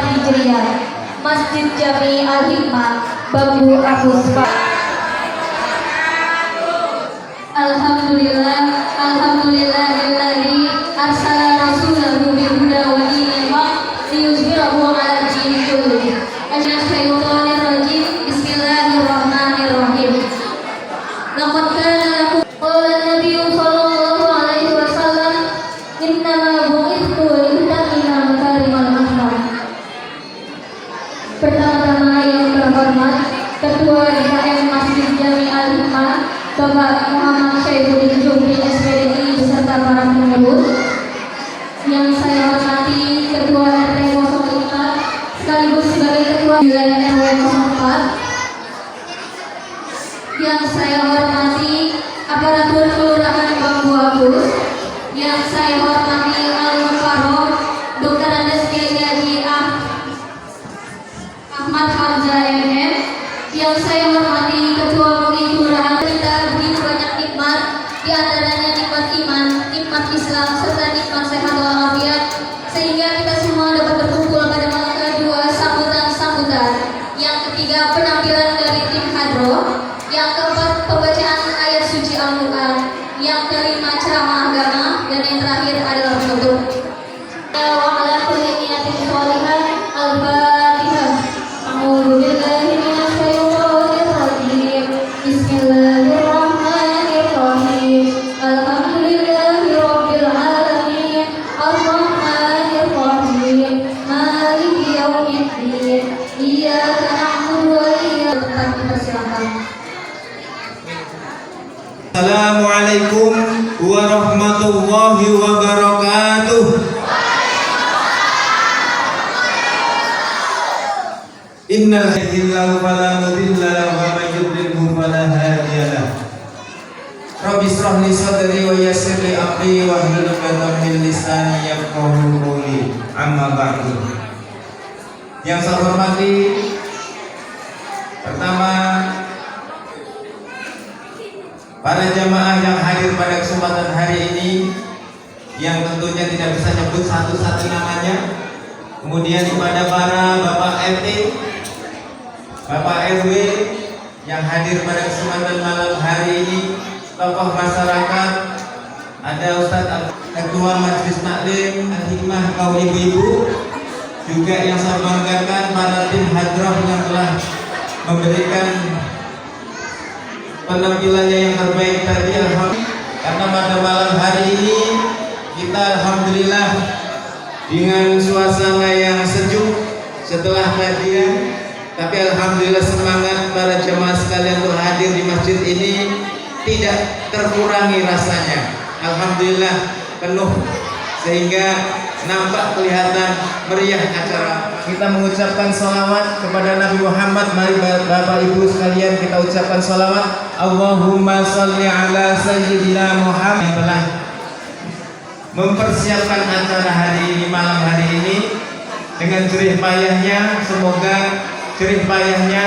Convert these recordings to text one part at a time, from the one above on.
Hijriah, Masjid Jami Al-Hikmah, Bambu Agus Pak. Alhamdulillah, alhamdulillahilladzi arsala rasulahu bil huda wa dinil haq liyuzhirahu 'ala ad-dini kullih. Asyhadu Bismillahirrahmanirrahim. Laqad kana lakum qala an-nabiy sallallahu alaihi wasallam innama bu'ithtu liutammima makarimal akhlaq. Pertama-tama yang terhormat Ketua DKM Masjid Jami Al-Hikmah Bapak Muhammad Syaifuddin Jumri SPDI beserta para pengurus. Yang saya hormati Ketua RT 05 sekaligus sebagai Ketua Wilayah RW 04. Yang saya hormati aparatur Kelurahan Bambu Agus. Yang saya hormati Al-Mukarram Dr. Andes Kiai Ahmad Hamzah MM. Yang saya hormati Ketua MUI Kelurahan. Kita begitu banyak nikmat, di antaranya nikmat iman, nikmat Islam, serta nikmat sehat walafiat, sehingga kita semua dapat berkumpul pada malam kedua sambutan-sambutan. Yang ketiga penampilan dari tim hadroh. Yang keempat pembacaan ayat suci Al-Quran. Yang kelima ceramah agama, dan yang terakhir adalah penutup. Wa ala kulli niyatin sholihah. Al-Fatihah. A'udzu billahi minasyaitonir rajim. Bismillahirrahmanirrahim. Alhamdulillahirabbil alamin. Arrahmanir rahim. Maliki yaumiddin. Iyyaka na'budu wa iyyaka nasta'in. Persilakan. Assalamualaikum warahmatullahi wabarakatuh. Innal hamdalillah fala mudilla lahu wa man yudlilhu fala hadiya lahu. Rabbi shrah li sadri wa yassir li amri wahlul 'uqdatam min lisani yafqahu qawli. Amma ba'du. Yang saya hormati, pertama para jamaah yang hadir pada kesempatan hari ini, yang tentunya tidak bisa nyebut satu-satu namanya. Kemudian kepada para Bapak RT, Bapak RW yang hadir pada kesempatan malam hari ini, tokoh masyarakat, ada Ustadz Ketua Majelis Taklim Al-Hikmah kaum ibu-ibu, juga yang saya banggakan para tim hadroh yang telah memberikan penampilannya yang terbaik tadi. Alhamdulillah, karena pada malam hari ini kita alhamdulillah dengan suasana yang sejuk setelah kajian, tapi alhamdulillah semangat para jemaah sekalian untuk hadir di masjid ini tidak terkurangi rasanya. Alhamdulillah penuh, sehingga nampak kelihatan meriah acara. Kita mengucapkan salawat kepada Nabi Muhammad. Mari Bapak Ibu sekalian kita ucapkan salawat. Allahumma salli ala sayyidina Muhammad, yang telah mempersiapkan acara hari ini, malam hari ini dengan jerih payahnya. Semoga jerih payahnya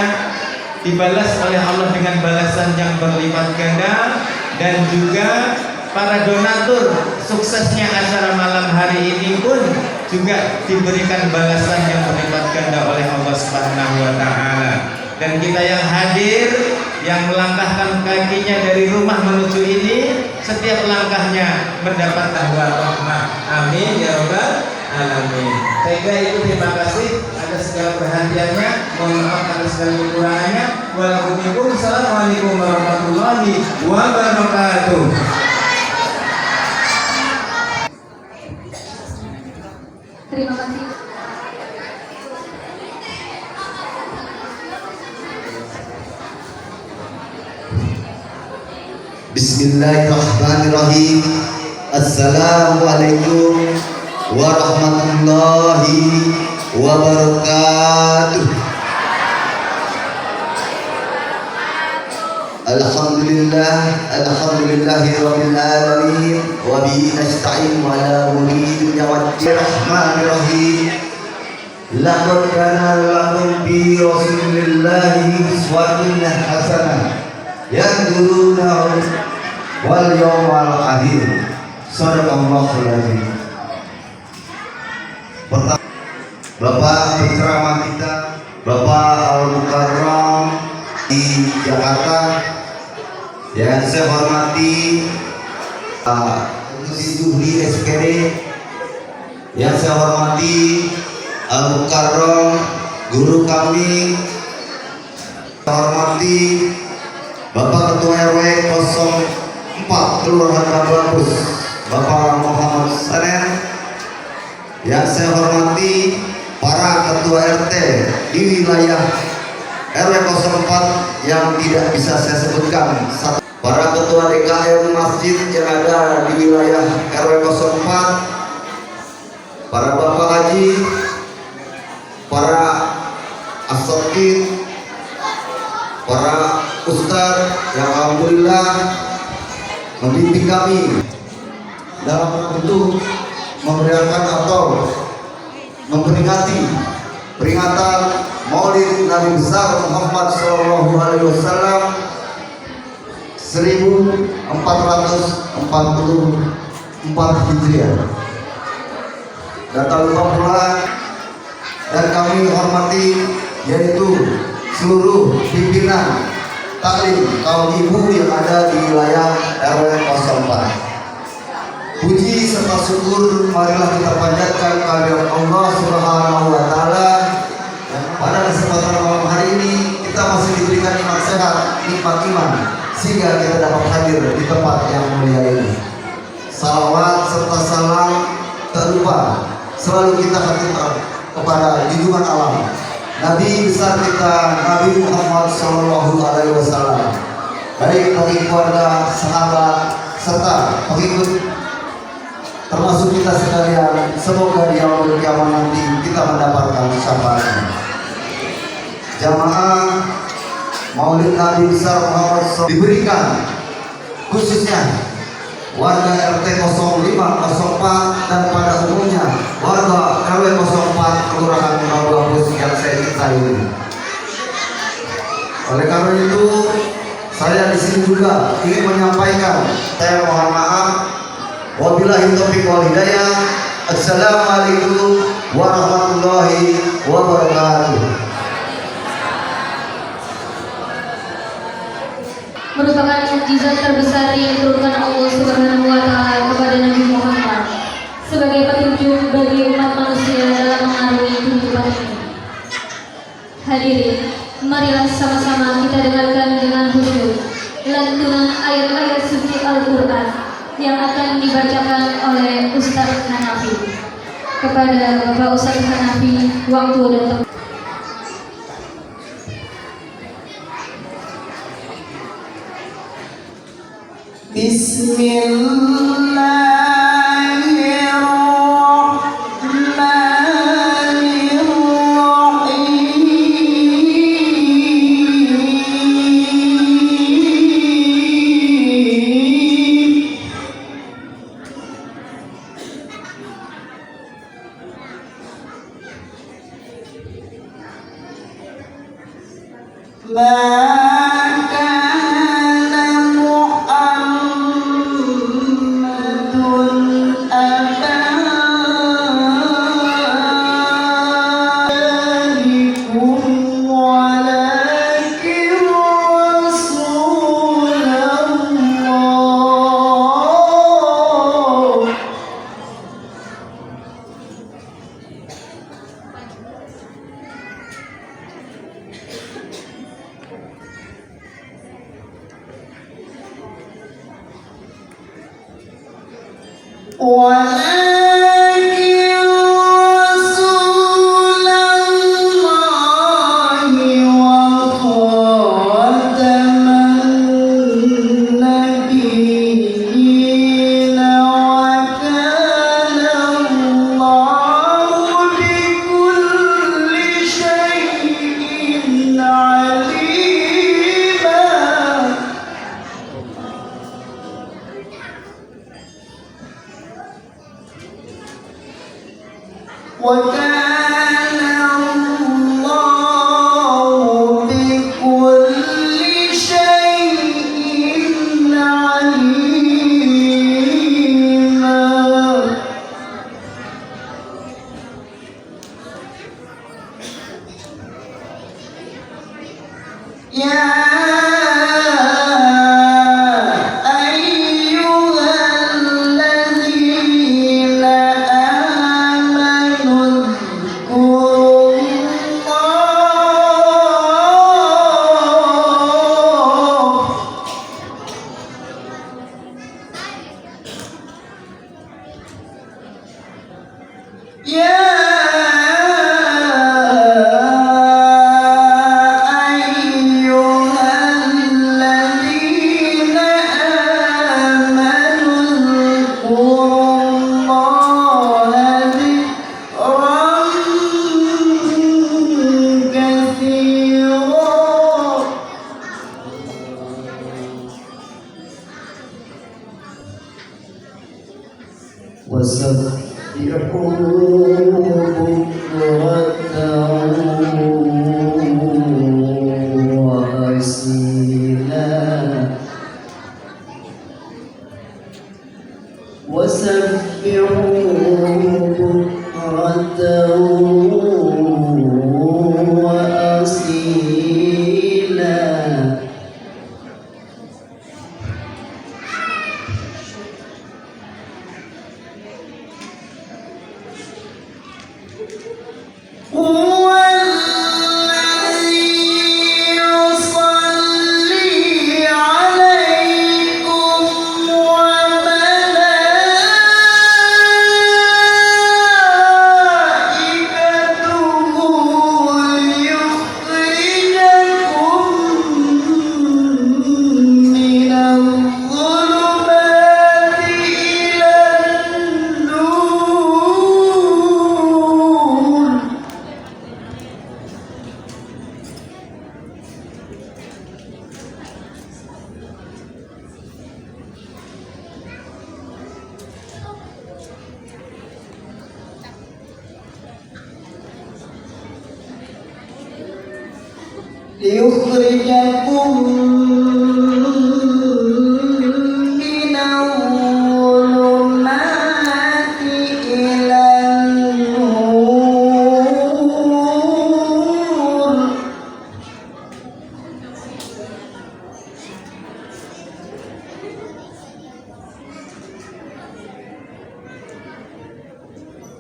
dibalas oleh Allah dengan balasan yang berlipat ganda, dan juga para donatur suksesnya acara malam hari ini pun juga diberikan balasan yang berlipat ganda oleh Allah Subhanahu wa taala. Dan kita yang hadir, yang melangkahkan kakinya dari rumah menuju ini, setiap langkahnya mendapat rahmat. Amin ya rabbal alamin. Saya kira itu, terima kasih atas segala perhatiannya. Mohon maaf atas segala kekurangannya. Wassalamualaikum warahmatullahi wabarakatuh. Terima kasih. Bismillahirrahmanirrahim. Assalamualaikum warahmatullahi wabarakatuh. Alhamdulillahi rabbil alamin, wa bihi nasta'in ala umuri dunya waddin. Rahmanirrahim. Laqad kana lakum fi rasulillahi uswatun hasanah yanzuruna wal yawmal akhir. Mengikuti Zuhri SPD. Yang saya hormati Al-Mukarram guru kami, saya hormati Bapak Ketua RW 04 Kelurahan Kampus Bapak Muhammad Sanen. Yang saya hormati para ketua RT di wilayah RW 04 yang tidak bisa saya sebutkan, para ketua DKM masjid yang ada di wilayah RW 04, para bapak haji, para asatid, para ustadz yang alhamdulillah membimbing kami dalam bentuk memeriahkan atau memperingati peringatan Maulid Nabi besar Muhammad Sallallahu Alaihi Wasallam 1444 Hijriah. Dan tak lupa pula dan kami hormati yaitu seluruh pimpinan taklim kaum ibu yang ada di wilayah RW 04. Puji serta syukur marilah kita panjatkan kehadirat Allah Subhanahu wa taala. Pada kesempatan malam hari ini kita masih diberikan nikmat sehat, nikmat iman, sehingga kita dapat hadir di tempat yang mulia ini. Salawat serta salam tak lupa selalu kita haturkan kepada junjungan alam Nabi besar kita Nabi Muhammad Sallallahu Alaihi Wasallam, baik bagi keluarga, sahabat serta pengikut termasuk kita sekalian. Semoga di yaumul kiamat nanti kita mendapatkan syafaatnya. Jamaah Maulid Nabi besar Muhammad SAW diberikan khususnya warga RT 05, 04 dan pada umumnya warga RW 04 Kelurahan Kampus yang saya cintai ini. Oleh karena itu saya di sini juga ingin menyampaikan, saya mohon maaf. Wabillahi taufiq wal hidayah. Assalamualaikum warahmatullahi wabarakatuh. Merupakan mukjizat terbesar yang diturunkan Allah Subhanahu wa taala kepada Nabi Muhammad sebagai petunjuk bagi umat manusia dalam mengarungi kehidupan ini. Hadirin, marilah sama-sama kita dengarkan dengan khusyuk lantunan ayat-ayat suci Al-Qur'an yang akan dibacakan oleh Ustaz Hanafi. Kepada Bapak Ustaz Hanafi, waktu dan tempat. أيها الذين Ya ayyuhalladzina amanu dzkurullaha dzikran katsira وسبحوه بكرة وأصيلا هو الذي يصلي عليكم وملائكته ليخرجكم من الظلمات إلى النور ليخرجكم من الظلمات إلى النور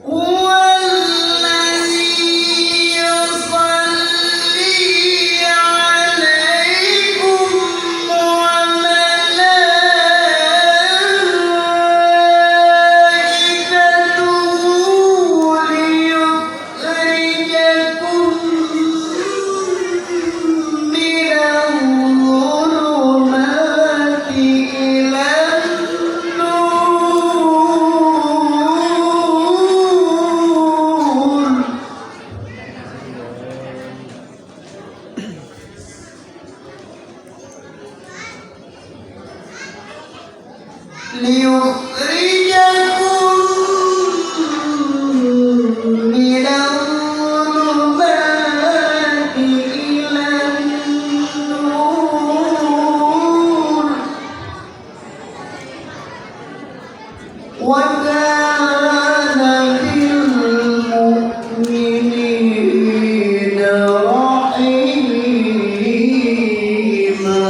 هو الذي يصلي عليكم وملائكته ليخرجكم من الظلمات إلى النور ليخرجكم من الظلمات إلى النور وكان بالمؤمنين رحيما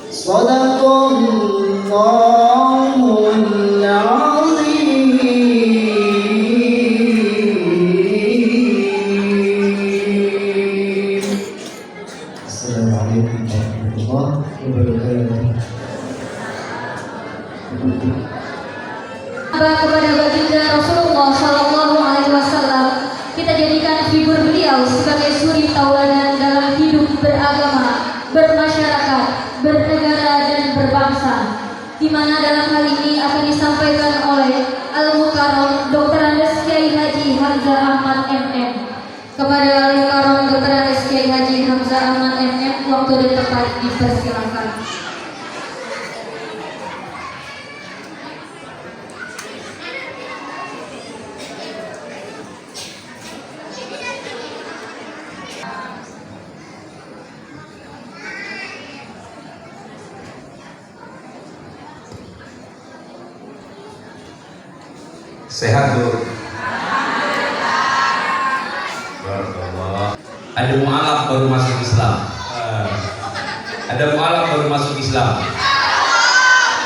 صدق الله العظيم. السلام عليكم ورحمة الله وبركاته. Kepada baginda Rasulullah Shallallahu Alaihi Wasallam, kita jadikan figur beliau sebagai suri tauladan dalam hidup beragama, bermasyarakat, bernegara dan berbangsa. Di mana dalam hal ini akan disampaikan oleh Al-Mukarram Dr. Andes Kiai Haji Hamzah Ahmad MM. Kepada Al-Mukarram Dr. Andes Kiai Haji Hamzah Ahmad MM, waktu dan tempat dipersilakan. Sehat Bu? Barakallah. Ada mu'alaf baru masuk Islam. Ada mu'alaf baru masuk Islam.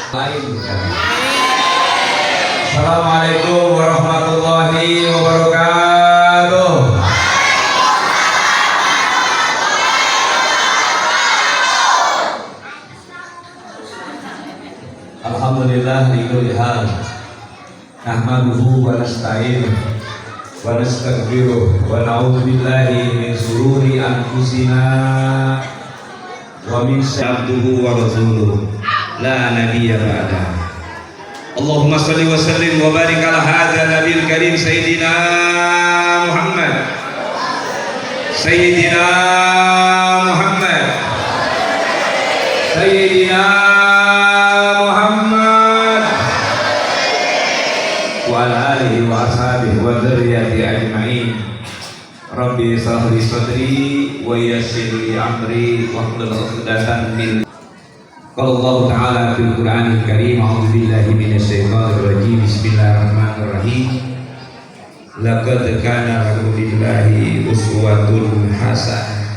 Lain. Assalamualaikum warahmatullahi wabarakatuh. Alhamdulillah di kulli hal. Nahmaduhu wa nasta'inuhu wa nastaghfiruh wa na'udzu billahi min shururi anfusina wa min abduhu wa rasuluh la nabiyya ba'da. Allahumma shalli wa sallim wa barik ala hadzal nabiyil karim sayyidina Muhammad sayyidina Muhammad sayyidina Muhammad wa ala alihi wa ashabihi wa dzurriyyati ajmain. Rabbi shrah li sadri wa yassir li amri wahlul 'uqdatam min. Qala Allah Ta'ala fil Qur'anil Karim, a'udzu billahi minasyaitonir rajim. Bismillahirrahmanirrahim. Laqad kana lakum billahi uswatun hasanah.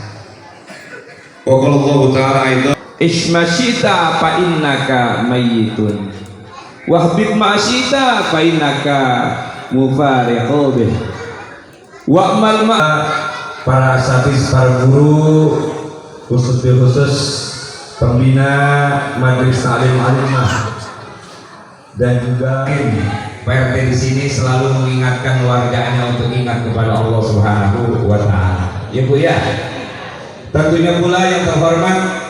Wa qala Allah Ta'ala aidan ismasyita fa innaka mayyitun wahbib ma'syita fa innaka mufariqu bih. Wa'mal ma para asatidz, para guru, khusus pembina majelis taklim alimah dan juga PRT di sini selalu mengingatkan warganya untuk ingat kepada Allah Subhanahu wa Ta'ala. Ya Bu ya. Tentunya pula yang terhormat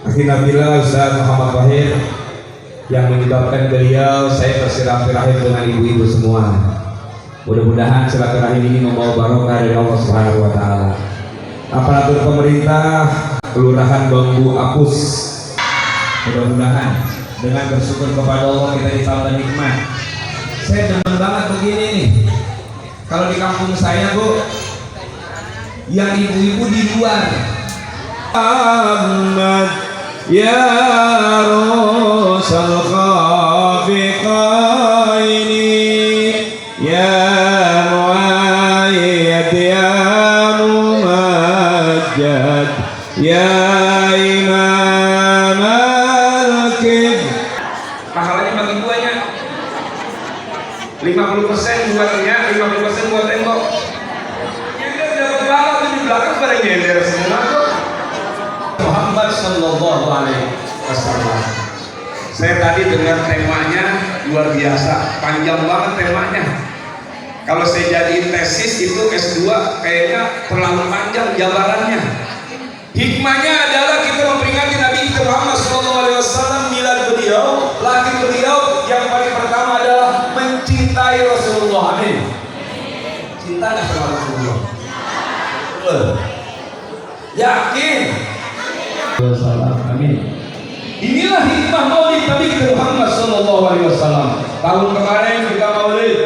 Akhi Nabila Ustaz Muhammad Wahid yang menyebabkan beliau saya bersilaturahim dengan ibu-ibu semua. Mudah-mudahan silaturahim ini membawa barokah dari Allah Subhanahu wa Ta'ala. Aparatur pemerintah Kelurahan Bambu Apus, mudah-mudahan dengan bersyukur kepada Allah kita ditambah nikmat. Saya demen banget begini nih. Kalau di kampung saya Bu, yang ibu-ibu di luar Muhammad ya Rasul Khafiqaini ya Muayyad ya Mumajjad ya Imam al-Kib. Pahalanya bagi buahnya 50% buatnya, 50% buat tembok. Yang dia dapat pahala tuh di belakang pada nyender semua tuh. Muhammad sallallahu alaihi wasallam. Saya tadi dengar temanya luar biasa, panjang banget temanya. Kalau saya jadiin tesis itu S2 kayaknya terlalu panjang jabarannya. Hikmahnya adalah kita memperingati Nabi kita Muhammad SAW, milad beliau, lahir beliau. Yang paling pertama adalah mencintai Rasulullah. Amin. Cinta nggak sama Rasulullah? Yakin? Amin. Inilah hikmah maulid Nabi kita Muhammad SAW. Tahun kemarin kita maulid,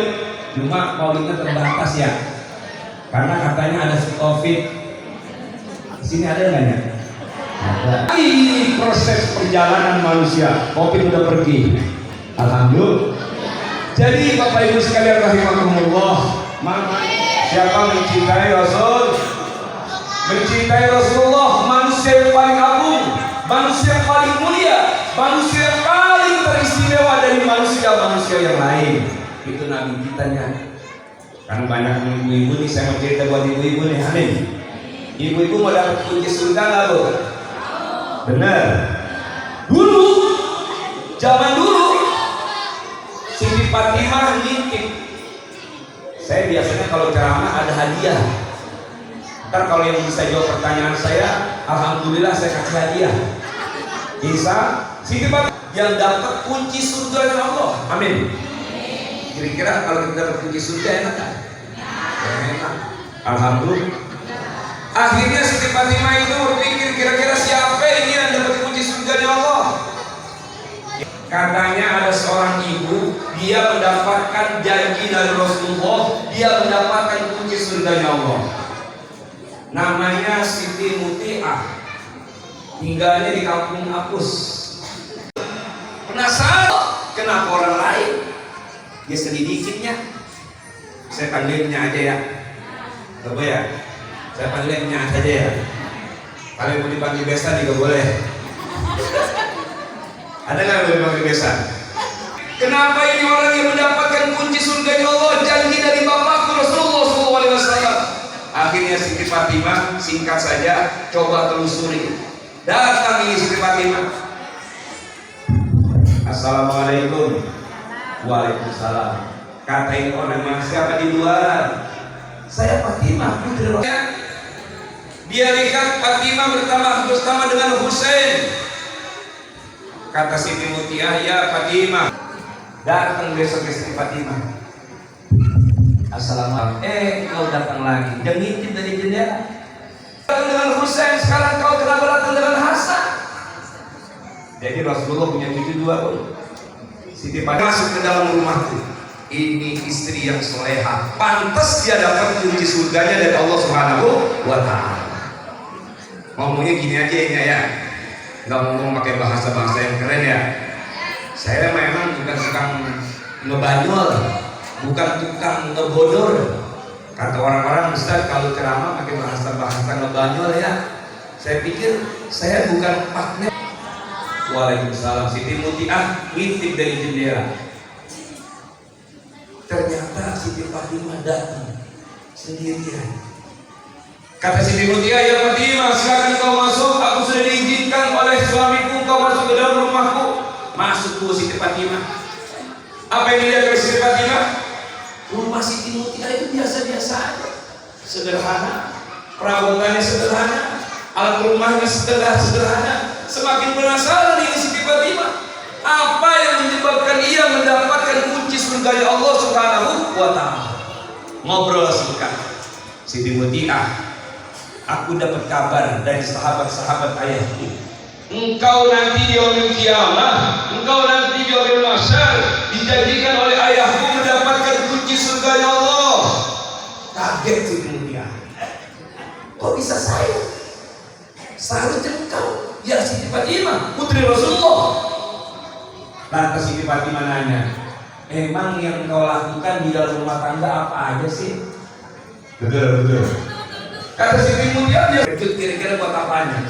cuma maulidnya terbatas ya, karena katanya ada COVID. Sini ada nggak ya? Ada. Ini proses perjalanan manusia. Covid udah pergi. Alhamdulillah. Jadi Bapak Ibu sekalian rahimakumullah, siapa mencintai Rasul? Mencintai Rasulullah, manusia yang paling agung, manusia yang paling mulia, manusia yang paling teristimewa dari manusia-manusia yang lain. Itu Nabi kita nya. Kan banyak ibu-ibu nih, saya mau cerita buat ibu-ibu nih. Amin. Ibu-ibu mau dapat kunci surga nggak Bu? Bener. Dulu, zaman dulu, Siti Fatimah ngintip. Saya biasanya kalau ceramah ada hadiah. Ntar kalau yang bisa jawab pertanyaan saya, alhamdulillah saya kasih hadiah. Bisa Siti Fatimah yang dapat kunci surga dari Allah. Amin. Kira-kira kalau kita dapat kunci surga enak kan? Enak. Alhamdulillah. Akhirnya Siti Fatimah itu berpikir, kira-kira siapa ini yang dapat kunci surganya Allah? Katanya ada seorang ibu, dia mendapatkan janji dari Rasulullah, dia mendapatkan kunci surganya Allah. Namanya Siti Muti'ah, tinggalnya di kampung Apus. Penasaran kenapa orang lain? Dia selidikinnya. Saya panggilnya aja ya. Coba ya. Saya panggilnya saja ya. Kalau mau dipanggil besan juga boleh. Ada nggak yang dipanggil besan? Kenapa ini orang yang mendapatkan kunci surga Allah, janji dari Bapakku Rasulullah SAW? Akhirnya Siti Fatimah, singkat saja, coba telusuri. Datang ini Siti Fatimah. Assalamualaikum. Waalaikumsalam. Kata ini orang siapa di luar? Saya Fatimah putri Rasulullah. Dia lihat Fatimah bersama dengan Husain. Kata Siti Mutiah, ya Fatimah, datang besok istri Fatimah. Assalamualaikum. Kau datang lagi. Dia ngintip dari jendela. Datang dengan Husain, sekarang kau kenapa datang dengan Hasan? Jadi Rasulullah punya cucu dua. Siti Fatimah masuk ke dalam rumahku. Ini istri yang soleha, pantas dia dapat kunci surganya dari Allah Subhanahu wa Ta'ala. Ngomongnya gini aja ya, nggak ngomong pakai bahasa yang keren ya. Saya memang bukan tukang ngebanyol, bukan tukang ngebodor. Kata orang-orang Ustaz kalau ceramah pakai bahasa ngebanyol ya. Saya pikir saya bukan partner. Waalaikumsalam. Siti Mutiah ngintip dari jendela. Ternyata Siti Fatimah datang sendirian. Kata Siti Mutiah, ya Fatimah, silakan kau masuk. Aku sudah diizinkan oleh suamiku kau masuk ke dalam rumahku. Masuk tuh Siti Fatimah. Apa yang dilihat oleh Siti Fatimah? Rumah Siti Mutiah itu biasa-biasa aja, sederhana, perabotannya sederhana, alat rumahnya sederhana. Semakin penasaran ini Siti Fatimah, apa yang menyebabkan ia mendapatkan kunci surga Allah Subhanahu wa Ta'ala. Ngobrol singkat. Siti Mutiah, aku dapat kabar dari sahabat-sahabat ayahku. Engkau nanti di yaumil kiamah, engkau nanti di yaumil mahsyar dijanjikan oleh ayahku mendapatkan kunci surga Allah. Kaget Siti Mutiah. Kok bisa saya? Seharusnya engkau, ya Siti Fatimah, putri Rasulullah. Lantas Siti Fatimah nanya, emang yang kau lakukan di dalam rumah tangga apa aja sih? Betul. Kata Siti Mutiah, dia kejut kira-kira buat apanya?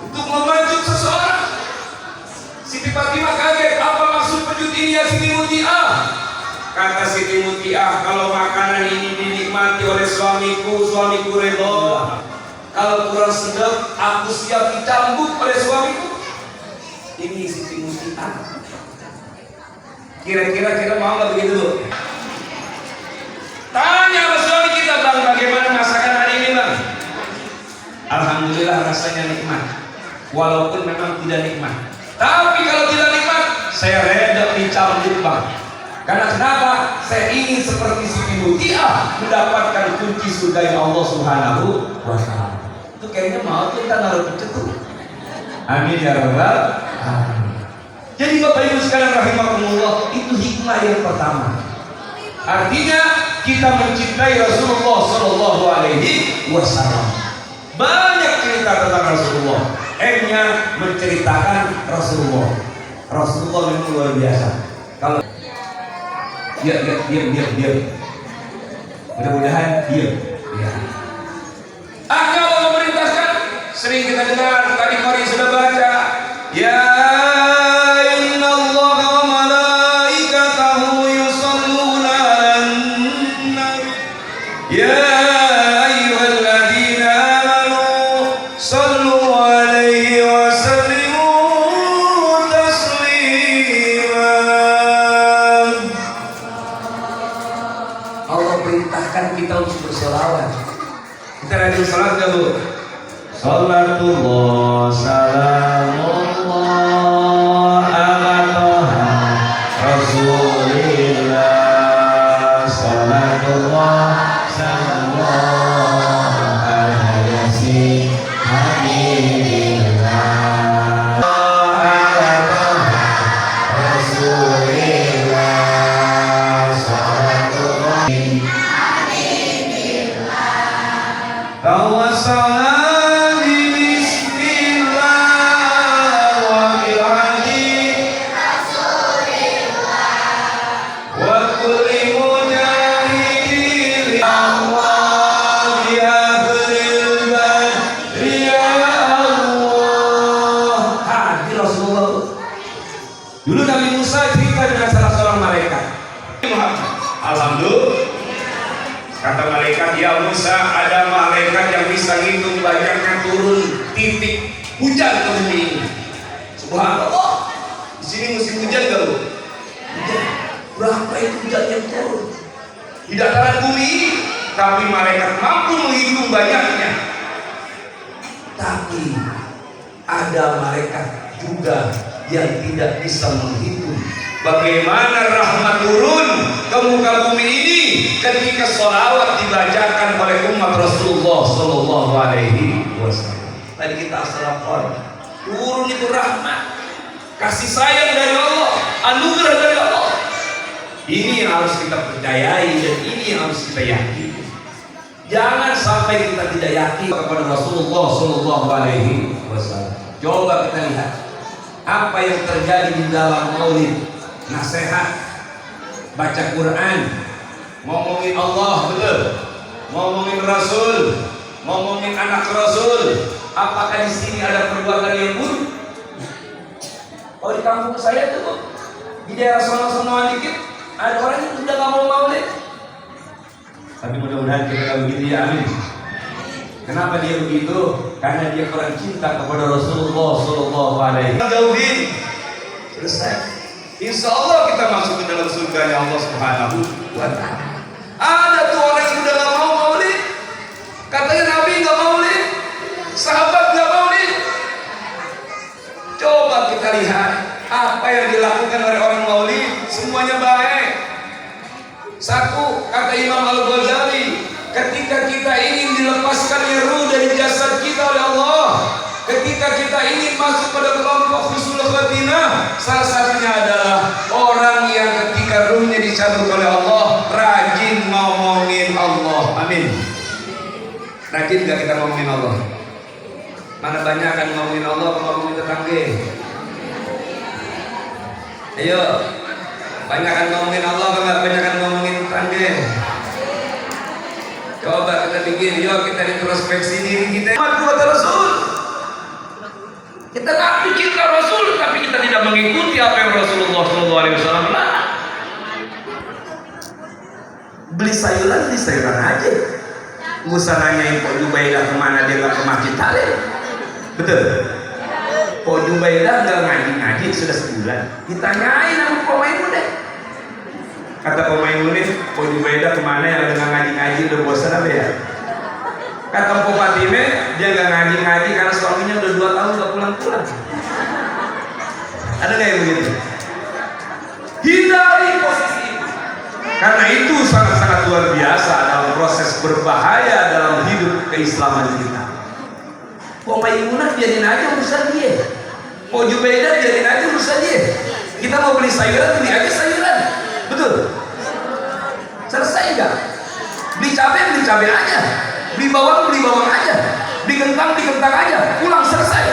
Untuk memancing seseorang. Siti Fatimah kaget, apa maksud pejut ini ya Siti Mutiah? Kata Siti Mutiah, kalau makanan ini dinikmati oleh suamiku redho. Kalau kurang sedap, aku siap dicambuk oleh suamiku. Ini Siti Mutiah. Kira-kira mau nggak begitu loh? Tanya sama suami kita, bang, bagaimana masakan hari ini bang? Alhamdulillah rasanya nikmat. Walaupun memang tidak nikmat. Tapi kalau tidak nikmat, saya reda dicambuk bang. Karena kenapa? Saya ingin seperti Siti Mutiah mendapatkan kunci surga Allah Subhanahu wa Ta'ala. Itu kayaknya mau tuh kita naruh pecut tuh. Amin ya rabbal alamin. Jadi Bapak Ibu sekalian rahimakumullah, itu hikmah yang pertama. Artinya kita mencintai Rasulullah Shallallahu Alaihi Wasallam. Banyak cerita tentang Rasulullah. M-nya menceritakan Rasulullah. Rasulullah memang luar biasa. Kalau diam. Mudah-mudahan diam. Ya. Kalau memerintahkan, sering kita dengar tadi Mari sudah baca. Ya kita untuk bersolawat. Kita rajin sholat gak bu? Salatullah salamullah ala toha Rasulillah. Salatullah salamullah ala yasin habibillah. Ala toha Rasulillah. Salatullah tawassalam bismillah wa bilhadi Rasulillah wa kulli mujahidin Allah ya beriman ya Allah. Hadir Rasulullah. Dulu Nabi Musa cerita dengan salah seorang malaikat. Alhamdulillah. Kata malaikat, ya Musa, ada malaikat yang bisa ngitung banyaknya turun titik hujan ke bumi ini. Subhanallah. Di sini musim hujan gak bu? Hujan. Berapa itu hujan yang turun di dataran bumi ini? Tapi malaikat mampu menghitung banyaknya. Tapi ada malaikat juga yang tidak bisa menghitung bagaimana rahmat turun ke muka bumi ini ketika sholawat dibacakan oleh umat Rasulullah Sallallahu Alaihi Wasallam. Tadi kita asal turun itu rahmat, kasih sayang dari Allah, anugerah dari Allah. Ini yang harus kita percayai dan ini yang harus kita yakini. Jangan sampai kita tidak yakin kepada Rasulullah Sallallahu Alaihi Wasallam. Coba kita lihat apa yang terjadi di dalam maulid, nasihat, baca Quran, ngomongin Allah, betul, ngomongin Rasul, ngomongin anak Rasul. Apakah di sini ada perbuatan yang buruk? Oh, di kampung saya tuh, di daerah sono-sonoan dikit, ada orang yang udah gak mau maulid. Tapi mudah-mudahan kita gak begitu ya, amin. Kenapa dia begitu? Karena dia kurang cinta kepada Rasulullah Sallallahu Alaihi Wasallam. Jauhin, selesai. Insya Allah kita masuk ke dalam surga Allah Subhanahu wa Ta'ala. Ada tuh orang yang udah gak mau maulid, katanya Nabi gak maulid, sahabat gak maulid. Coba kita lihat apa yang dilakukan oleh orang maulid, semuanya baik. Satu, kata Imam Al-Ghazali, ketika kita ingin dilepaskannya ruh dari jasad kita oleh Allah, ketika kita ingin masuk pada kelompok husnul khatimah, salah satunya adalah orang yang ketika ruhnya dicabut oleh Allah rajin ngomongin Allah. Amin. Rajin gak kita ngomongin Allah? Mana banyak kan ngomongin Allah, ngomongin tetangga? Ayo, banyak kan ngomongin Allah, banyak kan ngomongin tetangga? Coba kita bikin, yuk kita introspeksi diri kita. Kata Rasul, kita ngaku cinta Rasul, tapi kita tidak mengikuti apa yang Rasulullah SAW. Beli sayuran aja. Nggak usah nanyain Pak Jubaidah kemana, dia nggak ke Masjid Talib. Betul. Pak Jubaidah nggak ngaji sudah sebulan. Ditanyain sama Pak Maimunah. Kata Pak Maimunah, Pak Jubaidah kemana yang udah ngaji udah bosan apa ya? Kata Pak Fatime, dia nggak ngaji karena suaminya udah 2 tahun nggak pulang. Ada nggak yang begitu? Hindari posisi itu, karena itu sangat-sangat luar biasa dalam proses berbahaya dalam hidup keislaman kita. Pak Maimunah biarin aja urusan dia, Pak Jubaidah biarin aja urusan dia. Kita mau beli sayuran, beli aja sayuran, betul? Selesai nggak? Beli cabai aja, beli bawang aja, beli kentang aja, pulang selesai.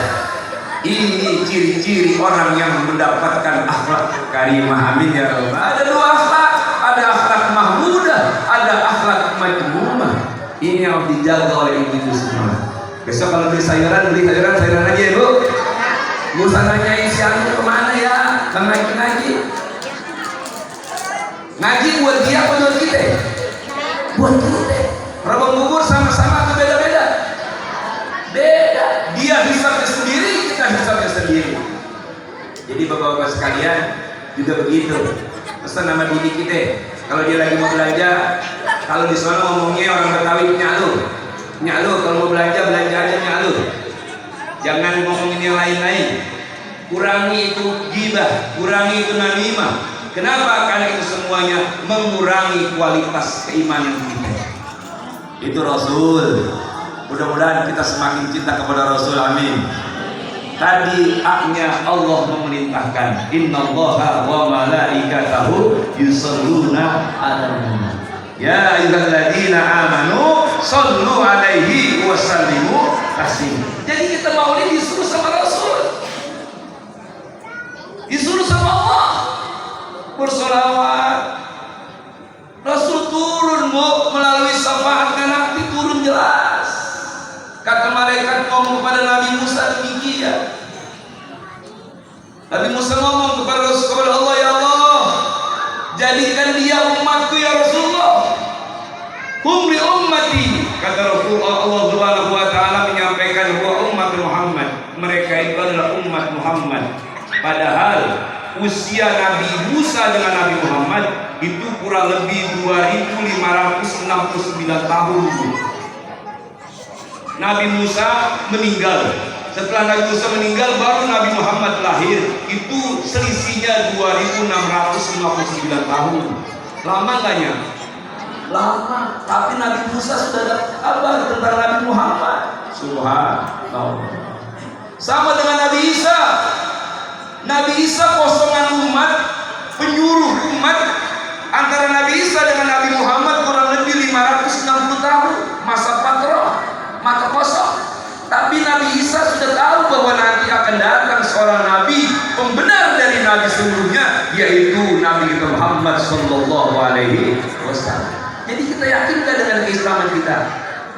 Ini ciri-ciri orang yang mendapatkan akhlak karimah. Amin ya Allah. Ada 2 akhlak, ada akhlak mahmudah, ada akhlak majmumah. Ini yang dijaga oleh ibu semua. Besok kalau beli sayuran aja ya Bu. Gak usah nanyain si Anu kemana ya, ngaji. Ngaji buat dia apa buat kita? Buat kita. Rabang bubur sama-sama atau beda-beda? Beda. Dia hisabnya sendiri, kita hisabnya sendiri. Jadi bapak-bapak sekalian juga begitu. Pesan nama diri kita. Kalau dia lagi mau belanja, kalau di sana ngomongnya orang Betawi nyalu, kalau mau belanja aja nyalu. Jangan ngomongin yang lain-lain. Kurangi itu ghibah, kurangi itu namimah. Kenapa? Karena itu semuanya mengurangi kualitas keimanan kita. Itu Rasul. Mudah-mudahan kita semakin cinta kepada Rasul. Amin. Tadi aknya Allah memerintahkan, Innallaha wa malaikatahu yusholluna 'alan nabi. Ya ayyuhalladzina amanu shallu 'alaihi wa sallimu taslima. Jadi kita maulid disuruh sama Rasul, disuruh sama Allah bersolawat. Rasul turun melalui syafaatnya, nanti turun jelas. Kata malaikat ngomong kepada Nabi Musa demikian. Nabi Musa ngomong kepada Allah, ya Allah, jadikan dia umatku ya Rasulullah. Hum li ummati. Kata Rasulullah, Allah Subhanahu wa taala menyampaikan bahwa umat Muhammad, mereka itu adalah umat Muhammad. Padahal usia Nabi Musa dengan Nabi Muhammad itu kurang lebih 2569 tahun. Nabi Musa meninggal. Setelah Nabi Musa meninggal baru Nabi Muhammad lahir. Itu selisihnya 2659 tahun. Lama nggak ya? Lama. Tapi Nabi Musa sudah dapat kabar tentang Nabi Muhammad. Subhanallah. Sama dengan Nabi Isa. Nabi Isa kosongan umat, penyuruh umat. Antara Nabi Isa dengan Nabi Muhammad kurang lebih 560 tahun masa patroh, masa kosong. Tapi Nabi Isa sudah tahu bahwa nanti akan datang seorang Nabi pembenar dari Nabi sebelumnya, yaitu Nabi kita Muhammad Sallallahu Alaihi Wasallam. Jadi kita yakinkan dengan keislaman kita,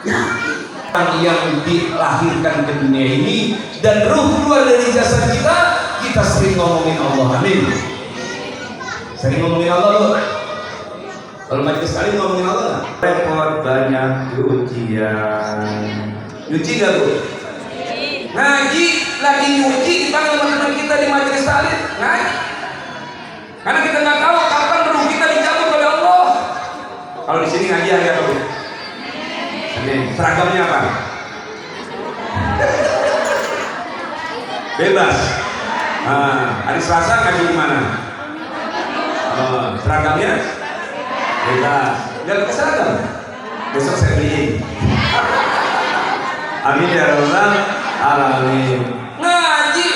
yakin yang dilahirkan ke dunia ini dan ruh keluar dari jasad kita, kita sering ngomongin Allah. Amin. Sering ngomongin Allah loh. Kalau majlis sekali ngomongin Allah, repot banyak ujian. Nyuci gak bu? Ngaji lagi nyuci kita teman-teman kita di majelis taklim ngaji. Karena kita nggak tahu kapan ruh kita dicabut oleh Allah. Kalau di sini ngaji hari apa bu? Senin. Seragamnya apa? Bebas. Hari Selasa ngaji di mana? Seragamnya bebas. Nggak pakai seragam. Besok saya beliin. Amin ya rabbal alamin. Ngaji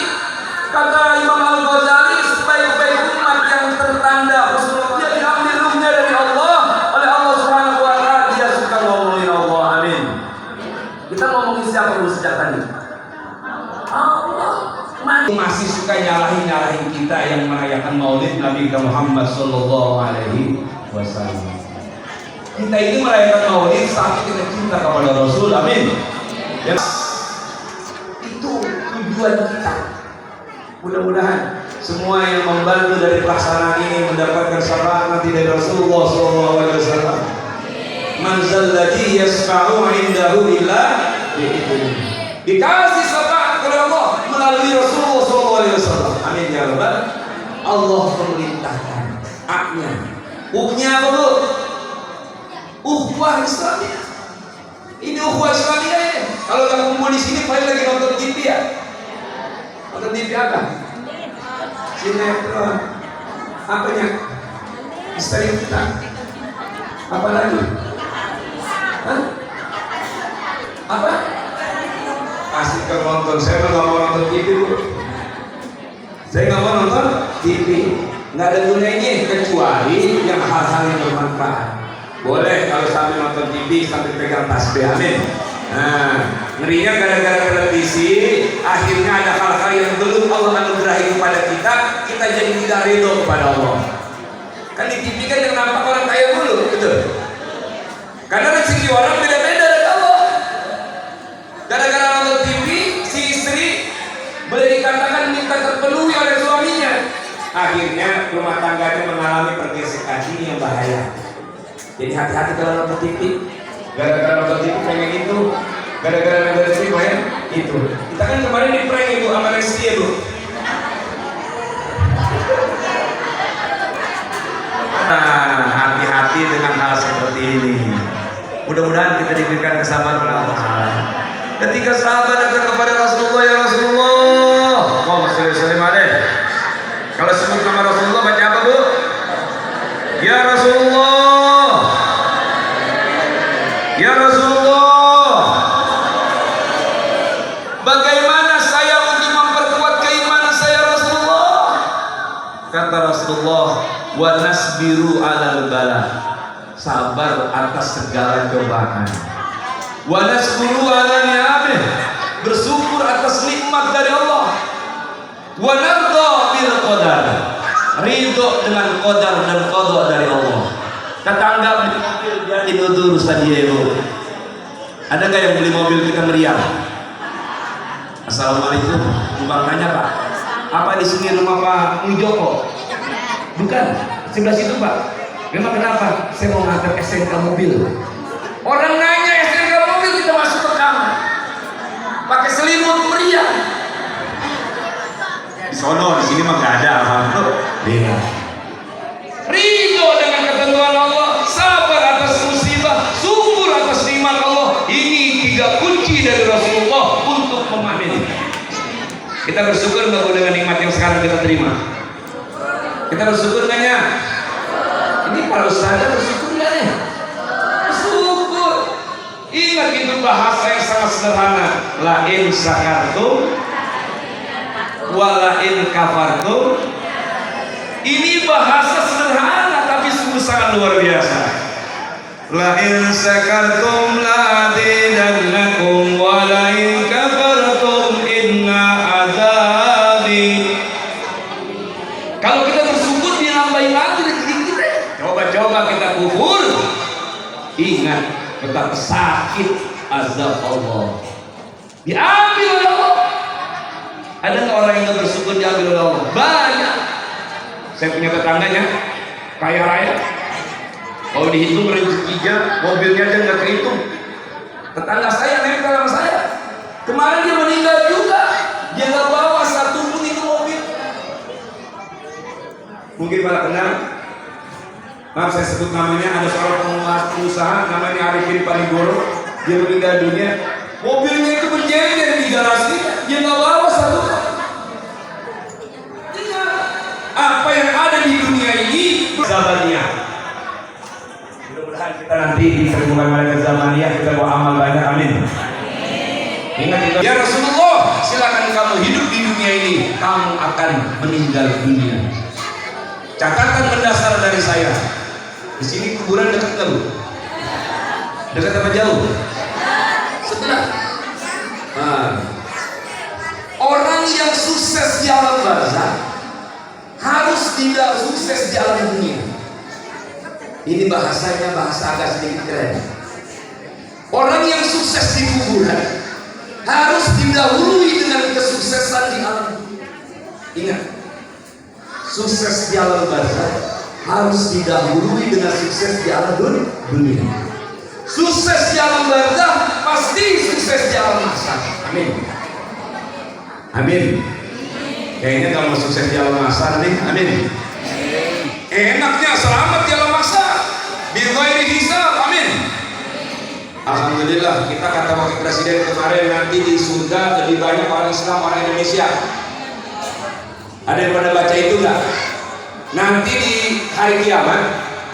kata Imam Al-Ghazali, sebaik-baik umat yang tertanda husnul dia diambil ruhnya dari Allah oleh Allah Subhanahu wa taala. Dia suka ngomongin Allah. Amin. Kita ngomongin siapa dulu sejak tadi? Allah. Masih suka nyalahin kita yang merayakan Maulid Nabi Muhammad sallallahu alaihi wasallam. Kita ini merayakan Maulid saat kita cinta kepada Rasul. Amin. Itu tujuan kita. Mudah-mudahan semua yang membantu dari pelaksanaan ini mendapatkan syafaat nanti dari Rasulullah SAW. Man zalladzi yasfa'u 'indahu illa bi'idnihi. Dikasih syafaat oleh Allah melalui Rasulullah SAW. Amin ya rabbal. Allah memerintahkan haknya. Hukumnya apa bu? Ukhuwah Islamiyah. Ini ukhuwah Islamiyah ini. Kalau nggak kumpul di sini, paling lagi nonton TV ya. Nonton TV apa? Sinetron. Apanya? Misteri kita. Apa lagi? Hah? Apa? Asik kalau nonton. Saya nggak mau nonton TV bu. Saya nggak mau nonton TV. Nggak ada gunanya kecuali yang hal-hal yang bermanfaat. Boleh kalau sambil nonton TV sambil pegang tasbih. Amin. Nah, ngerinya gara-gara televisi akhirnya ada hal-hal yang belum Allah anugerahi kepada kita jadi tidak ridho kepada Allah. Kan di TV kan yang nampak orang kaya dulu, betul? Karena rezeki orang beda-beda dari Allah. Gara-gara nonton TV, si istri boleh dikatakan minta terpenuhi oleh suaminya. Akhirnya rumah tangganya mengalami pergesekan. Ini yang bahaya. Jadi hati-hati kalau nonton TV. Gara-gara nonton TV pengen itu, gara-gara nonton TV pengen itu. Kita kan kemarin di prank ibu sama Resti ya bu. Hati-hati dengan hal seperti ini. Mudah-mudahan kita diberikan kesabaran oleh Allah. Ketika sahabat datang kepada Rasulullah, ya Rasulullah, Allahumma sholli wa sallim alaihi. Kalau sebut nama Rasulullah baca apa bu? Ya Rasulullah, ya Rasulullah, bagaimana saya untuk memperkuat keimanan saya Rasulullah? Kata Rasulullah, wa nasbiru alal bala, sabar atas segala cobaan. Wa nasbiru ala ni'amih, bersyukur atas nikmat dari Allah. Wa narda bil qadar, ridho dengan qadar dan qada dari Allah. Tetangga beli mobil dia dinutur Ustaz Diego. Ada nggak yang beli mobil kita meriah? Assalamualaikum. Bukan tanya Pak. Apa di sini rumah Pak Mujoko? Bukan. Sebelah situ Pak. Memang kenapa? Saya mau ngantar SNK mobil. Orang nanya SNK mobil kita masuk ke kamar. Pakai selimut meriah. sono, di sini mah nggak ada. Alhamdulillah. Ridho dengan ketentuan Allah, sabar atas musibah, syukur atas nikmat Allah. Ini 3 kunci dari Rasulullah untuk memahami. Kita bersyukur nggak dengan nikmat yang sekarang kita terima? Kita bersyukur nggak ya? Ini para ustazah bersyukur nggak nih? Bersyukur. Ingat itu bahasa yang sangat sederhana. La in syakartum wa la in kafartum. Ini bahasa sederhana tapi sungguh sangat luar biasa. La in syakartum la azidannakum wa la in kafartum inna azabi. Kalau kita bersyukur dinambahin lagi dikit-dikit. Coba-coba kita kufur. Ingat betapa sakit azab Allah. Diambil oleh Allah. Ada nggak orang yang nggak bersyukur diambil oleh Allah? Banyak. Saya punya tetangganya kaya raya. Kalau dihitung rezekinya, mobilnya aja nggak kehitung. Tetangga saya nempel sama saya. Kemarin dia meninggal juga. Dia nggak bawa satu pun itu mobil. Mungkin pada kenal. Maaf saya sebut namanya. Ada seorang pengusaha namanya Arifin Panigoro. Dia meninggal dunia. Mobilnya itu berjejer di garasi. Dia nggak bawa satu. Apa yang ada di dunia ini zamannya. Mudah-mudahan kita nanti ditemukan malaikat zamannya, kita beramal banyak, amin. Ingat itu. Ya Rasulullah, silakan kamu hidup di dunia ini, kamu akan meninggal dunia. Catatan mendasar dari saya. Di sini kuburan dekat nggak Bu? Dekat apa jauh? Sebelah. Nah. Orang yang sukses di alam barzakh harus tidak sukses di alam dunia. Ini bahasanya bahasa agak sedikit keren. Orang yang sukses di kuburan harus didahului dengan kesuksesan di alam dunia. Ingat, sukses di alam barzakh harus didahului dengan sukses di alam dunia. Sukses di alam barzakh pasti sukses di alam mahsyar. Amin. Amin. Kayaknya kalau sukses di alam mahsyar nih, amin. Enaknya selamat di alam mahsyar, bighairi hisab, amin. Alhamdulillah, kita kata wakil presiden kemarin nanti di surga lebih banyak orang Islam, orang Indonesia. Ada yang pernah baca itu enggak? Nanti di hari kiamat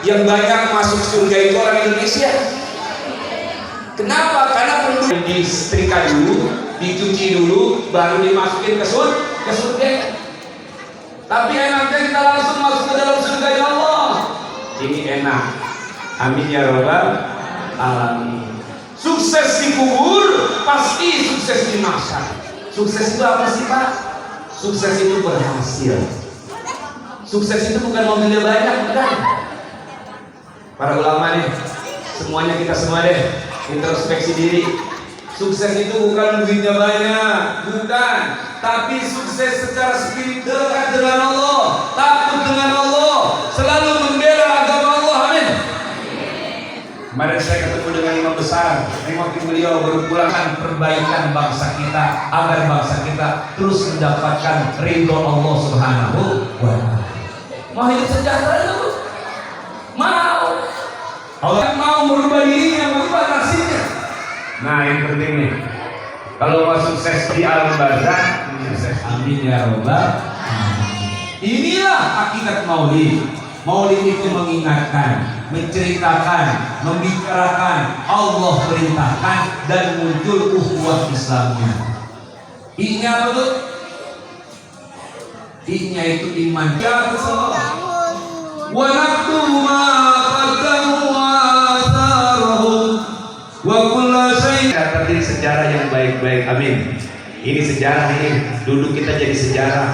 yang banyak masuk surga itu orang Indonesia. Kenapa? Karena penduduk disetrika dulu, dicuci dulu, baru dimasukin ke surga. Tapi enaknya kita langsung masuk ke dalam surga ya Allah. Ini enak. Amin ya rabbal alamin. Sukses di kubur pasti sukses di mahsyar. Sukses itu apa sih Pak? Sukses itu berhasil. Sukses itu bukan mobilnya banyak, bukan. Para ulama nih, semuanya kita semua deh introspeksi diri. Sukses itu bukan duitnya banyak, bukan. Tapi sukses secara spiritual, dekat dengan Allah, takut dengan Allah, selalu membela agama Allah. Amin. Kemarin saya ketemu dengan imam besar, nengokin beliau berpulangkan perbaikan bangsa kita agar bangsa kita terus mendapatkan ridho Allah Subhanahu wa Ta'ala. Mau hidup sejahtera itu? Mau. Allah mau merubah dirinya, merubah nasibnya. Nah yang penting nih, kalau mau sukses di alam barzakh, sukses amin ya rabbal alamin. Inilah hakikat maulid. Maulid itu mengingatkan, menceritakan, membicarakan, Allah perintahkan dan muncul ukhuwah Islamnya. I-nya apa tuh? I-nya itu iman. Ya Rasulullah. Wa naktubu ma qaddamu wa atharahum wa kullu syai'. Catat sejarah yang baik-baik. Amin. Ini sejarah ini. Dulu kita jadi sejarah.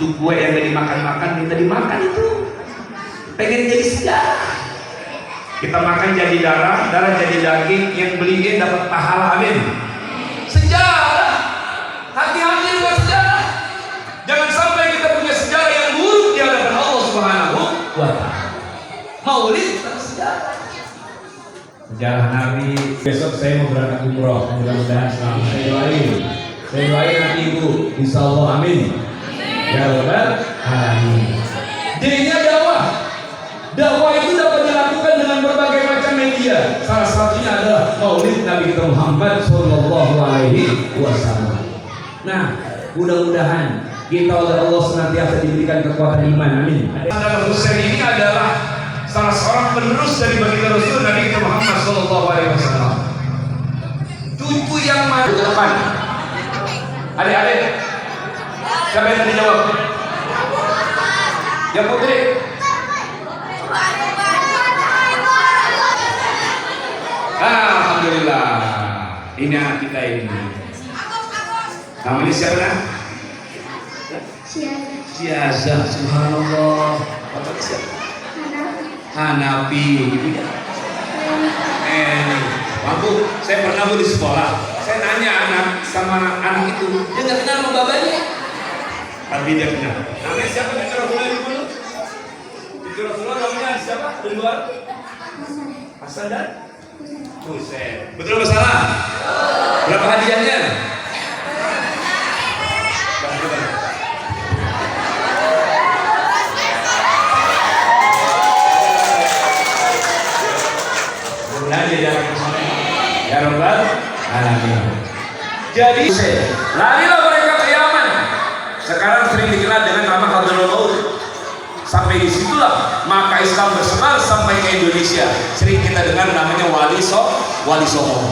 Tuh kue yang gak dimakan-makan minta dimakan itu. Pengen jadi sejarah. Kita makan jadi darah, darah jadi daging, yang beliin dapat pahala. Amin. Sejarah. Hati-hati dengan sejarah. Jangan sampai kita punya sejarah yang buruk di hadapan Allah Subhanahu wa Ta'ala. Maulid adalah sejarah. Sejarah Nabi. Besok saya mau berangkat umroh. Mudah-mudahan selamat. Saya doain nanti Ibu. Insya Allah. Amin. ya rabbal alamin. D-nya dakwah. Dakwah itu dapat dilakukan dengan berbagai macam media. Salah satunya adalah Maulid Nabi kita Muhammad Sallallahu Alaihi Wasallam. Nah, mudah-mudahan kita oleh Allah senantiasa diberikan kekuatan iman. Amin. Adalah Husain ini adalah salah seorang penerus dari baginda Rasul Nabi kita Muhammad Sallallahu Alaihi Wasallam. Cucu yang maju ke depan. Adik-adik, siapa yang tadi jawab? Ya putri. Alhamdulillah. Ini anak kita ini. Namanya siapa nak? Siaza. Subhanallah. Bapak siapa? Hanafi. Bu, saya pernah di sekolah. Saya nanya anak sama anak itu, dia nggak kenal sama bapaknya. Tapi dia kenal. Namanya siapa? Kita Rasulullah dulu. Itu Rasulullah namanya siapa? Di luar. Hasan dan Husain. Betul atau salah? Berapa hadiahnya? Ya rabbal alamin. Jadi larilah mereka ke Yaman. Sekarang sering dikenal dengan nama Hadramaut Maut. Sampai disitulah maka Islam bersebar sampai ke Indonesia. Sering kita dengar namanya Wali Songo.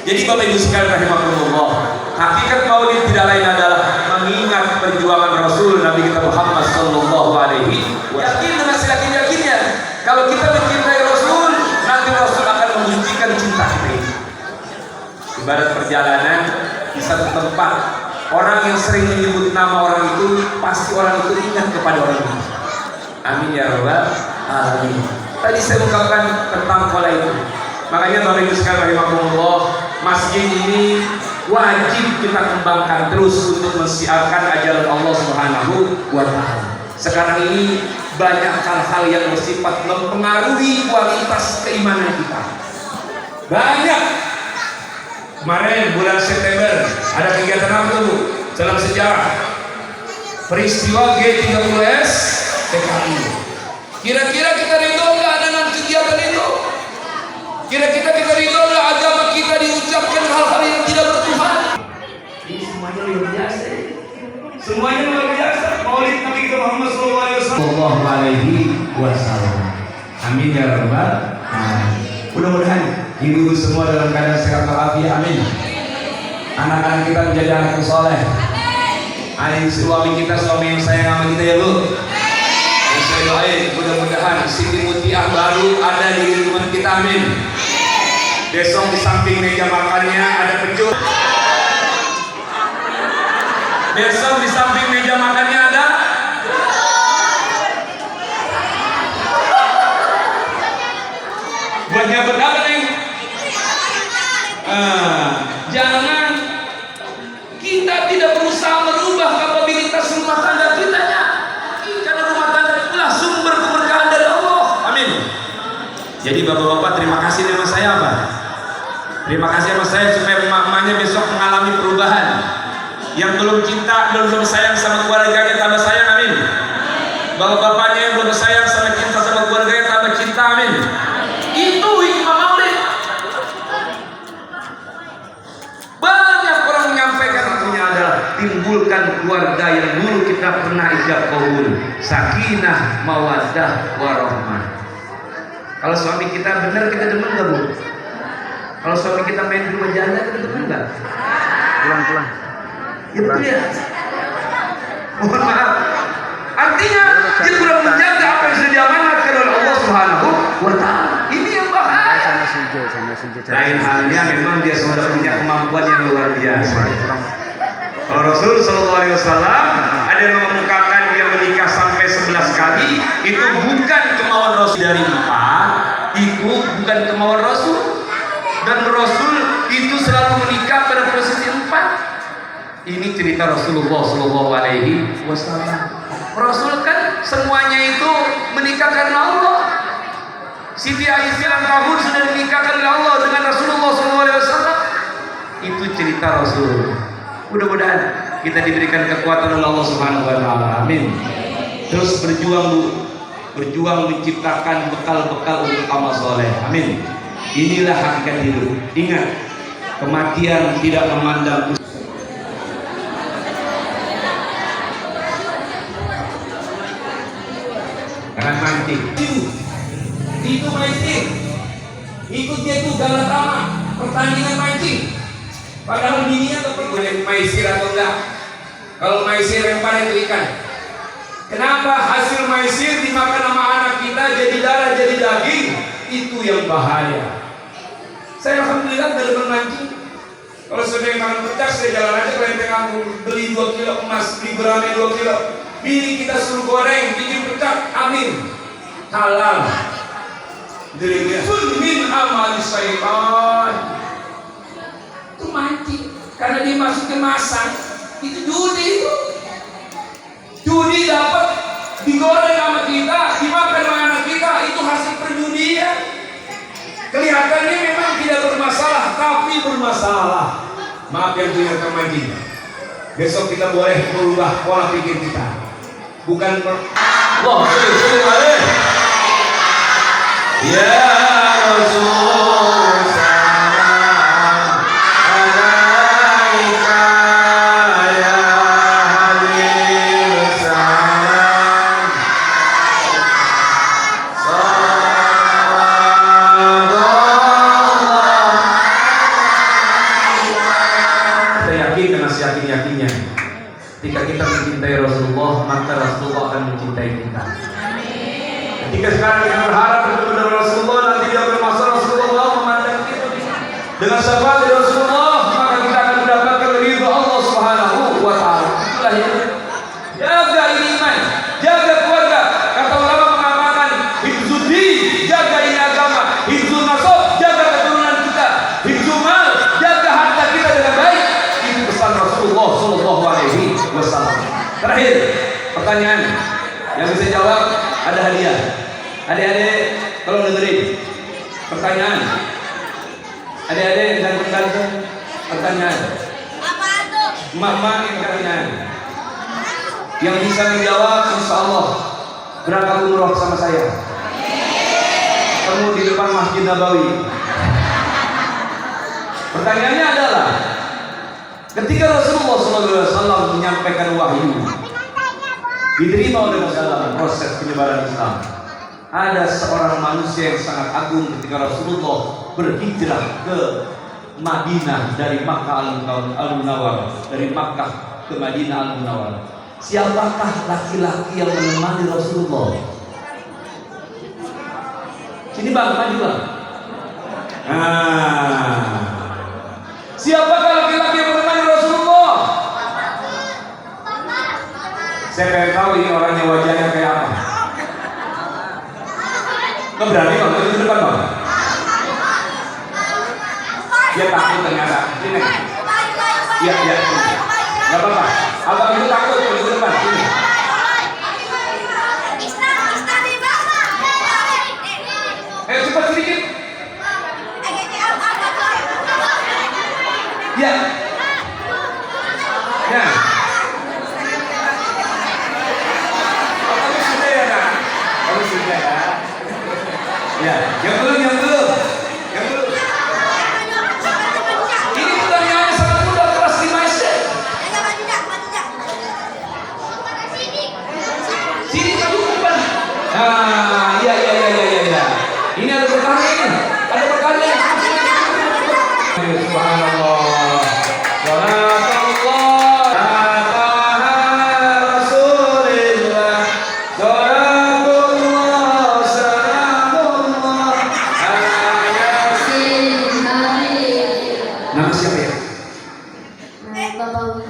Jadi Bapak Ibu sekalian rahimakumullah, hakikat Maulid tidak lain adalah mengingat perjuangan Rasul Nabi kita Muhammad Sallallahu Alaihi Wasallam. Yakin dengan seyakin-yakinnya kalau kita mencintai Rasul, nanti Rasul akan menunjukkan cinta kita ini. Ibarat perjalanan di satu tempat, orang yang sering menyebut nama orang itu pasti orang itu ingat kepada orang itu. Amin ya rabbal alamin. Tadi saya ungkapkan tentang pola itu. Makanya Bapak Ibu sekalian rahimakumullah, masjid ini wajib kita kembangkan terus untuk mensiarkan ajaran Allah Subhanahu wa taala. Sekarang ini banyak hal-hal yang bersifat mempengaruhi kualitas keimanan kita. Banyak. Kemarin bulan September ada kegiatan apa tuh dalam sejarah? Peristiwa G30S PKI. Kira-kira kita ridho nggak dengan kegiatan itu? Kira-kira kita ridho nggak agama kita diucapkan hal-hal yang tidak bertuhan? Ini semuanya luar biasa. Semuanya luar biasa. Maulid Nabi kita Muhammad Sallallahu Alaihi Wasallam. Amin ya rabbal alamin. Mudah-mudahan ibu semua dalam keadaan sehat walafiat. Amin. Anak-anak kita menjadi anak yang soleh. Adik suami kita suami yang sayang sama kita ya Bu. Dan saya doain mudah-mudahan Siti Mutiah baru ada di lingkungan kita. Amin. Besok di samping meja makannya ada pecut. Besok di samping meja makannya ada buat nyabet apa nih? Jangan kita tidak berusaha merubah kapabilitas rumah tangga kita ya. Karena rumah tangga itulah sumber keberkahan dari Allah. Amin. Jadi bapak-bapak terima kasih sama saya apa? Terima kasih sama saya supaya emak-emaknya besok mengalami perubahan. Yang belum cinta, belum sayang sama keluarganya tambah sayang. Amin. Bapak-bapaknya yang belum sayang sama cinta sama keluarganya tambah cinta. Amin. Itu hikmah Maulid. Banyak orang menyampaikan artinya adalah timbulkan keluarga yang dulu kita pernah ijab qabul, sakinah, mawaddah, warahmah. Kalau suami kita benar kita demen nggak Bu? Kalau suami kita main di rumah janda kita demen nggak? Pulang. Ya betul ya. Mohon maaf. Artinya dia kurang menjaga apa yang sudah diamanatkan oleh Allah Subhanahu wa taala. Ini yang bahaya. Lain halnya memang dia sudah punya kemampuan yang luar biasa. Kalau Rasul Sallallahu Alaihi Wasallam ada yang mengemukakan dia menikah sampai 11 kali, itu bukan kemauan Rasul dari 4, itu bukan kemauan Rasul. Dan Rasul itu selalu menikah pada posisi 4. Ini cerita Rasulullah Sallallahu Alaihi Wasallam. Rasul kan semuanya itu menikah karena Allah. Siti Aisyah tahun sudah dinikahkan oleh Allah dengan Rasulullah Sallallahu Alaihi Wasallam. Itu cerita Rasul. Mudah-mudahan kita diberikan kekuatan oleh Allah Subhanahu wa taala. Amin. Terus berjuang Bu, berjuang menciptakan bekal-bekal untuk amal soleh. Amin. Inilah hakikat hidup. Ingat, kematian tidak memandang jangan mancing. Itu mancing. Ikut dia itu Galatama, pertandingan mancing. Padahal bininya boleh maisir atau enggak? Kalau maisir yang paling itu ikan. Kenapa hasil maisir dimakan sama anak kita jadi darah jadi daging? Itu yang bahaya. Saya alhamdulillah dari bermancing. Kalau sudah makan pecah, saya jalan aja kelenteng aku beli 2 kilo emas, beli gurame 2 kilo. Bini kita suruh goreng, bikin pecah, amin. Halal. Dirinya min amal syaitan. Itu mancing karena dia masukin masak. Itu judi itu. Judi dapat digoreng sama kita, dimakan sama anak kita, itu hasil perjudian. Kelihatannya memang tidak bermasalah, tapi bermasalah. Maaf yang punya mancing. Besok kita boleh merubah pola pikir kita. Bukan Allah, ya Rasul salam alaika ya Habib salam kita yakin dengan seyakin-yakinnya ketika kita mencintai Rasulullah maka Rasulullah akan mencintai kita. Ketika sekarang kita berharap bertemu dengan Rasulullah, nanti dia bermasalah Rasulullah memandang kita dengan syafaat dari Rasulullah, maka kita akan mendapatkan ridha Allah Subhanahu wa taala. Itulah yang jaga ini iman, jaga keluarga. Kata ulama mengatakan hifzuddin, jaga ini agama, hifzun nasab, jaga keturunan kita, hifzul mal, jaga harta kita dengan baik. Itu pesan Rasulullah sallallahu alaihi wasallam. Terakhir, pertanyaan yang bisa jawab ada hadiah. Adik-adik tolong dengerin pertanyaan. Adik-adik dan ganteng pertanyaan. Apa tuh? Emak-emak yang pertanyaan. Yang bisa menjawab insya Allah berangkat umroh sama saya. Ketemu di depan Masjid Nabawi. Pertanyaannya adalah ketika Rasulullah SAW menyampaikan wahyu diterima oleh dalam proses penyebaran Islam, ada seorang manusia yang sangat agung ketika Rasulullah berhijrah ke Madinah dari Makkah Al-Munawwarah, dari Makkah ke Madinah Al-Munawwarah. Siapakah laki-laki yang menemani Rasulullah? Sini bang, maju bang. Siapakah laki-laki yang menemani Rasulullah? Saya pengen tahu ini orangnya wajahnya kayak apa. Nggak berani bang, maju ke depan bang. Dia takut ternyata. Sini. Iya, iya. Nggak apa-apa. Abang itu takut, maju ke depan. Sini. Cepat sedikit. Ya. Ya. Ya, yang belum. Ini pertanyaannya sangat mudah, kelas 5 SD. Sini maju ke depan. Iya. Ini ada berkahnya ini. Ada berkahnya. Subhanallah. Nama siapa ya? Bapak.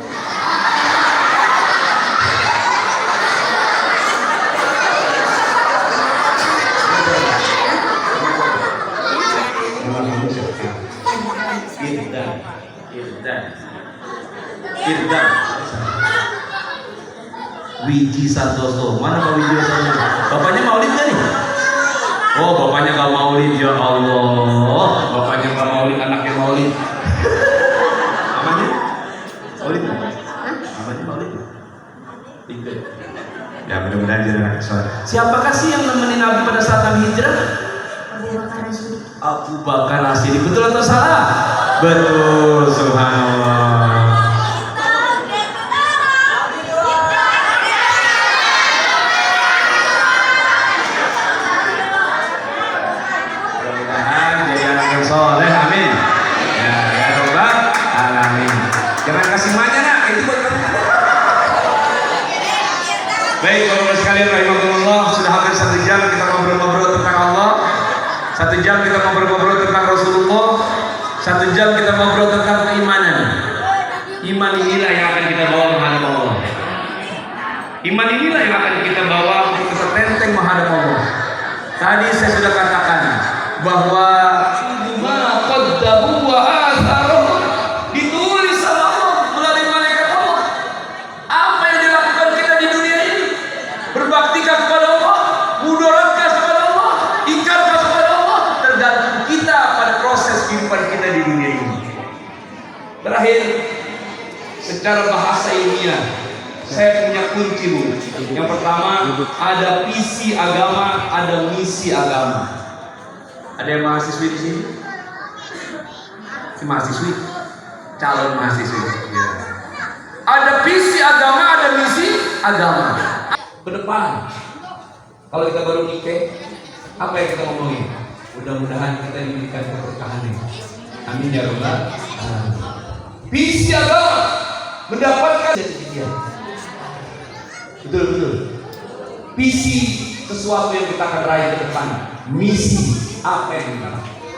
Irdan Wiji Santoso. Mana Pak Wiji Santoso? Bapaknya maulid gak nih? Oh, bapaknya gak maulid, ya Allah. Bapaknya gak maulid, anaknya maulid. Namanya? Maulid? Namanya? mudah-mudahan jadi anak soleh. Siapakah sih yang nemenin Nabi pada saat Nabi hijrah? Abu Bakar As-Siddiq. Betul atau salah? Betul, subhanallah. Mudah-mudahan jadi anak yang soleh, amin. Ya Allah, alamin. Jangan kasih banyak nak, itu buat kamu. Baik, bapak sekalian, rahimahumullah, sudah hampir 1 jam kita ngobrol-ngobrol tentang Allah. 1 jam kita ngobrol-ngobrol tentang Rasulullah. 1 jam kita ngobrol tentang keimanan. Iman inilah yang akan kita bawa menghadap Allah. Iman inilah yang akan kita bawa untuk kita tenteng menghadap Allah. Tadi saya sudah katakan bahwa ma qaddamu wa atharu ditulis sama Allah melalui malaikat Allah. Apa yang dilakukan kita di dunia ini? Berbaktikah kepada Allah? Mudaratkan kepada Allah? Ingkarkah kepada Allah? Tergantung kita pada proses kehidupan kita di dunia ini. Terakhir, secara bahasa ilmiah, saya punya kunci Bu. Yang pertama, ada visi agama, ada misi agama. Ada yang mahasiswi di sini? Si mahasiswi, calon mahasiswi. Ya. Ada visi agama, ada misi agama. Ke depan, kalau kita baru nikah, apa yang kita ngomongin? Mudah-mudahan kita diberikan keberkahan ini. Amin ya rabbal alamin. Visi agama mendapatkan kejadian. Betul. Visi sesuatu yang kita akan raih ke depan. Misi apa yang kita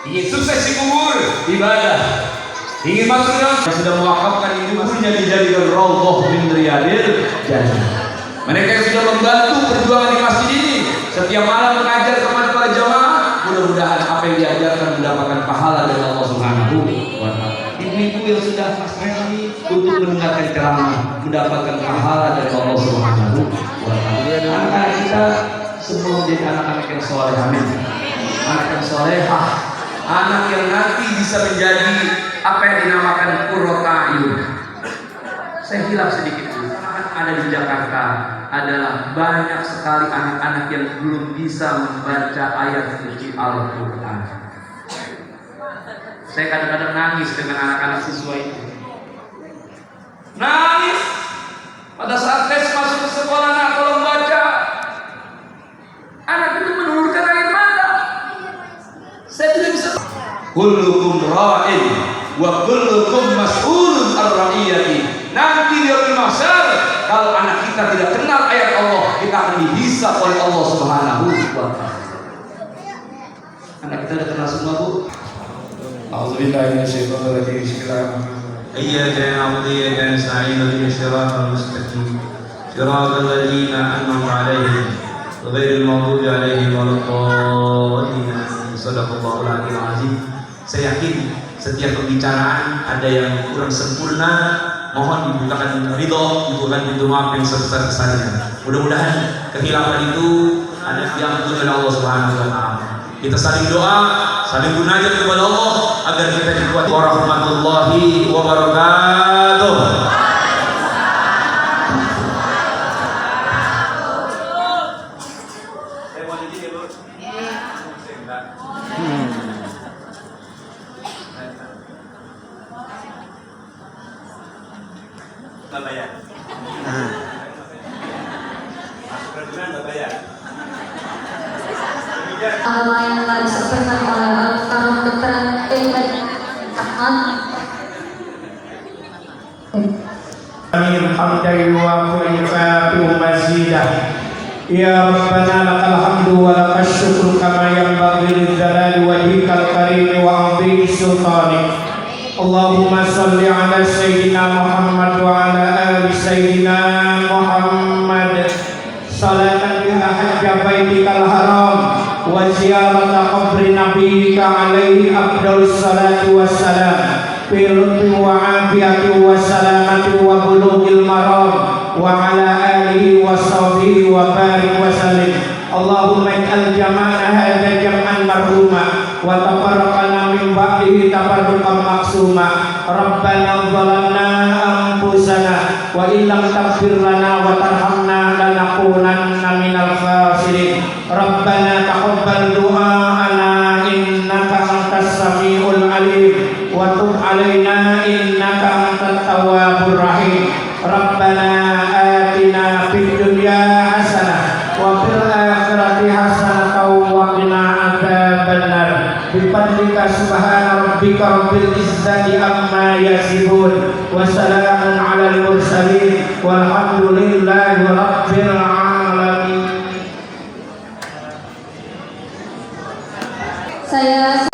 ingin sukses di kubur, ibadah. Ingin masuk dalam sudah mewakafkan hidupnya dijadikan raudhah min riyadil jannah. Mereka yang sudah membantu perjuangan di masjid ini, setiap malam mengajar kepada para jamaah, mudah-mudahan apa yang diajarkan mendapatkan pahala dari Allah Subhanahu wa taala. Ibu-ibu yang sudah pasrah untuk mendengarkan ceramah mendapatkan pahala dari Allah Subhanahu wa taala. Anak-anak kita semua menjadi anak-anak yang soleh, amin. Anak yang solehah, anak yang nanti bisa menjadi apa yang dinamakan qurratu a'yun. Saya hilang sedikit dulu. Ada di Jakarta adalah banyak sekali anak-anak yang belum bisa membaca ayat suci Al-Quran. Saya kadang-kadang nangis dengan anak-anak siswa itu. Nangis pada saat tes masuk ke sekolah, nak tolong baca. Anak itu menurunkan air mata. Saya tidak bisa. Kullukum ra'in wa kullukum mas'ulun ar-ra'iyati. Nanti di yaumil mahsyar, kalau anak kita tidak kenal ayat Allah, kita akan dihisab oleh Allah Subhanahu wa taala. Anak kita sudah kenal semua, Bu. A'udzubillahi minasyaitonir rajim. Bismillahirrahmanirrahim. Iyyaka na'budu wa iyyaka nasta'in. Ihdinas siratal mustaqim. Siratal ladzina an'amta 'alaihim ghairil maghdubi 'alaihim waladdallin. Shadaqallahul 'aliyyul 'azim. Saya yakin setiap pembicaraan ada yang kurang sempurna, mohon dibukakan ridho, dibukakan pintu maaf yang sebesar-besarnya. Mudah-mudahan kehilangan itu ada diampuni oleh Allah Subhanahu wa taala. Kita saling doa, saling munajat kepada Allah agar kita dikuati. Warahmatullahi wabarakatuh. Saya mau izin ya, Bu. Nggak bayar. Masuk restoran nggak bayar. Apa yang telah disampaikan oleh Al-Karam Dr. Ahmad. Amin hamdan wa yukafi mazidah. Ya Rabbana lakal hamdu wa lakal syukru kama yanbaghi lidzalali wajhikal karim wa 'azimi sultanik. Allahumma salli ala sayyidina Muhammad wa ala ali sayyidina Muhammad. Salatan biha hajja baitikal haram wa ziyarata qabri nabiyyika alaihi afdalus salatu wassalam. Fi lutfi wa afiyati wa salamati wa bulughil maram wa ala alihi wa sahbihi wa barik wa sallim. Allahumma ij'al jama'ana hadza jam'an marhuma wa tafarraqana min ba'dihi tafarruqan maksuma. Rabbana zalamna anfusana wa illam taghfir lana wa tarhamna lanakunanna khasirin. Rabbana taqabbal du'aana innaka antas samiul alim wa tub alaina innaka antat tawwabur rahim. Rabbana atina fid dunya hasanah wa fil akhirati hasanah wa qina adzabannar. Bifadlika subhana rabbika rabbil izzati amma yasifun wa salamun alal mursalin walhamdulillahi rabbil alamin. Saya